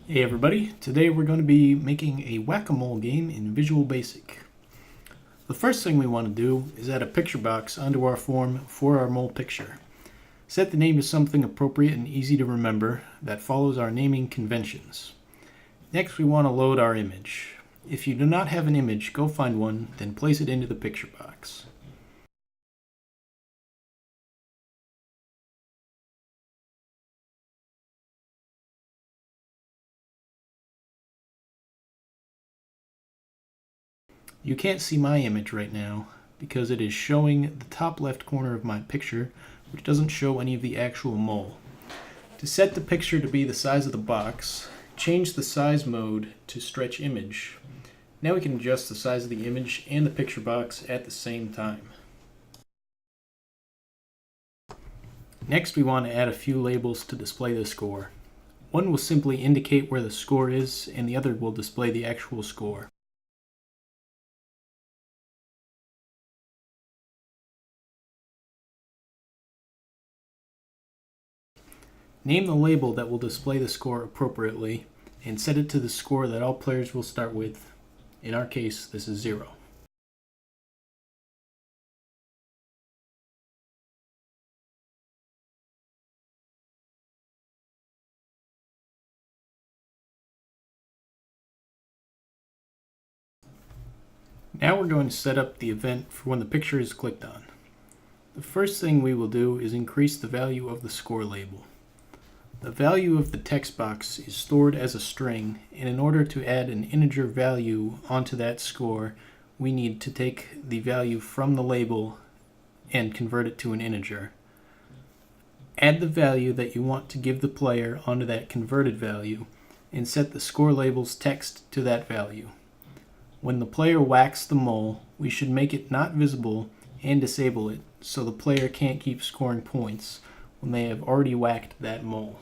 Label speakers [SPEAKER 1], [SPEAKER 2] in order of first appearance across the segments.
[SPEAKER 1] Hey everybody, today we're going to be making a whack-a-mole game in Visual Basic. The first thing we want to do is add a picture box onto our form for our mole picture. Set the name to something appropriate and easy to remember that follows our naming conventions. Next we want to load our image. If you do not have an image, go find one, then place it into the picture box. You can't see my image right now because it is showing the top left corner of my picture, which doesn't show any of the actual mole. To set the picture to be the size of the box, change the size mode to stretch image. Now we can adjust the size of the image and the picture box at the same time. Next we want to add a few labels to display the score. One will simply indicate where the score is and the other will display the actual score. Name the label that will display the score appropriately and set it to the score that all players will start with. In our case, this is 0. Now we're going to set up the event for when the picture is clicked on. The first thing we will do is increase the value of the score label. The value of the text box is stored as a string, and in order to add an integer value onto that score, we need to take the value from the label and convert it to an integer. Add the value that you want to give the player onto that converted value, and set the score label's text to that value. When the player whacks the mole, we should make it not visible and disable it so the player can't keep scoring points when they have already whacked that mole.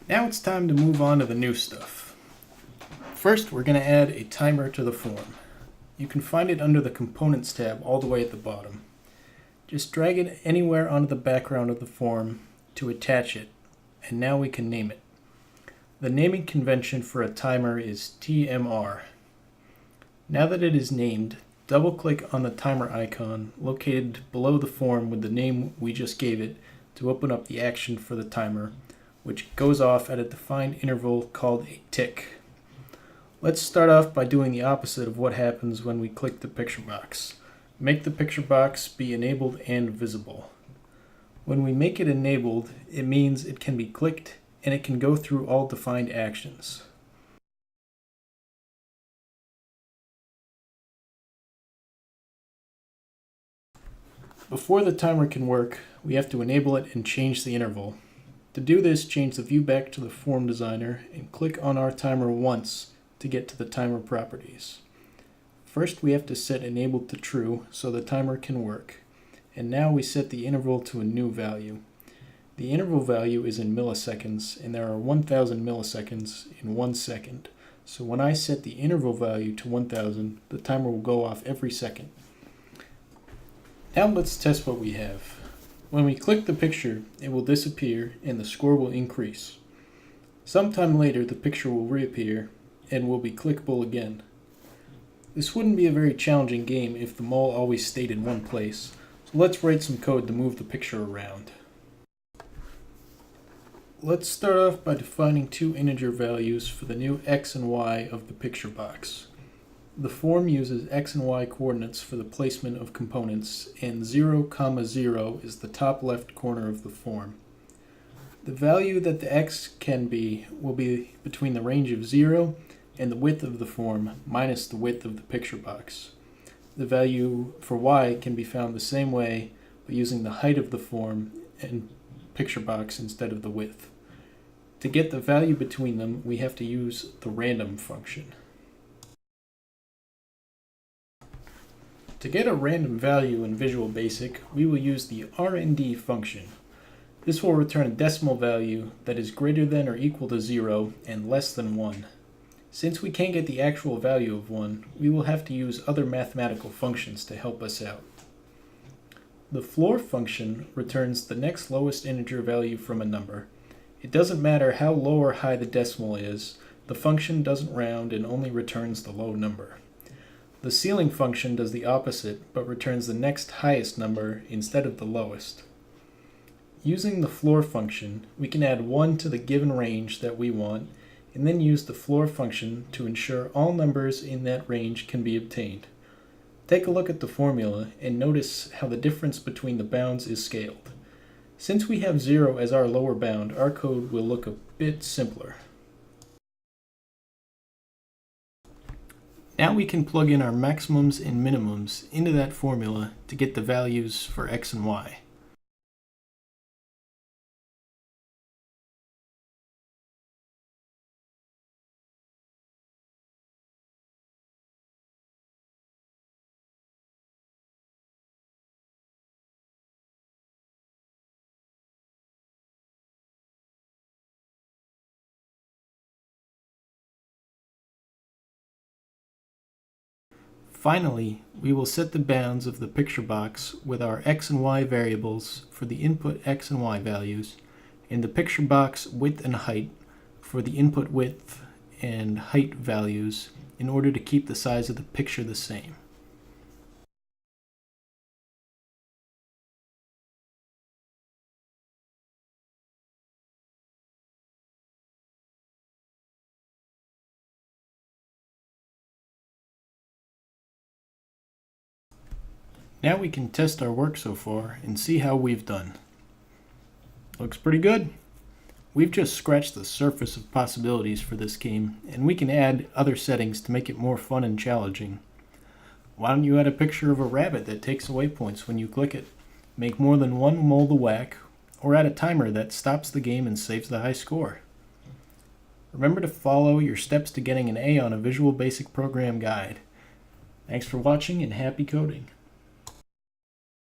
[SPEAKER 1] Now it's time to move on to the new stuff. First, we're going to add a timer to the form. You can find it under the Components tab all the way at the bottom. Just drag it anywhere onto the background of the form to attach it, and now we can name it. The naming convention for a timer is TMR. Now that it is named, double-click on the timer icon located below the form with the name we just gave it to open up the action for the timer, which goes off at a defined interval called a tick. Let's start off by doing the opposite of what happens when we click the picture box. Make the picture box be enabled and visible. When we make it enabled, it means it can be clicked and it can go through all defined actions. Before the timer can work, we have to enable it and change the interval. To do this, change the view back to the form designer and click on our timer once to get to the timer properties. First, we have to set enabled to true so the timer can work. And now we set the interval to a new value. The interval value is in milliseconds, and there are 1000 milliseconds in 1 second. So when I set the interval value to 1000, the timer will go off every second. Now let's test what we have. When we click the picture, it will disappear and the score will increase. Sometime later, the picture will reappear and will be clickable again. This wouldn't be a very challenging game if the mole always stayed in one place, so let's write some code to move the picture around. Let's start off by defining two integer values for the new x and y of the picture box. The form uses x and y coordinates for the placement of components, and 0, 0 is the top left corner of the form. The value that the x can be will be between the range of 0 and the width of the form minus the width of the picture box. The value for y can be found the same way, but using the height of the form and picture box instead of the width. To get the value between them, we have to use the random function. To get a random value in Visual Basic, we will use the RND function. This will return a decimal value that is greater than or equal to 0 and less than 1. Since we can't get the actual value of 1, we will have to use other mathematical functions to help us out. The floor function returns the next lowest integer value from a number, It doesn't matter how low or high the decimal is, the function doesn't round and only returns the low number. The ceiling function does the opposite, but returns the next highest number instead of the lowest. Using the floor function, we can add 1 to the given range that we want, and then use the floor function to ensure all numbers in that range can be obtained. Take a look at the formula and notice how the difference between the bounds is scaled. Since we have 0 as our lower bound, our code will look a bit simpler. Now we can plug in our maximums and minimums into that formula to get the values for x and y. Finally, we will set the bounds of the picture box with our x and y variables for the input x and y values, and the picture box width and height for the input width and height values in order to keep the size of the picture the same. Now we can test our work so far and see how we've done. Looks pretty good. We've just scratched the surface of possibilities for this game, and we can add other settings to make it more fun and challenging. Why don't you add a picture of a rabbit that takes away points when you click it? Make more than one mole to whack, or add a timer that stops the game and saves the high score. Remember to follow your steps to getting an A on a Visual Basic Program guide. Thanks for watching and happy coding.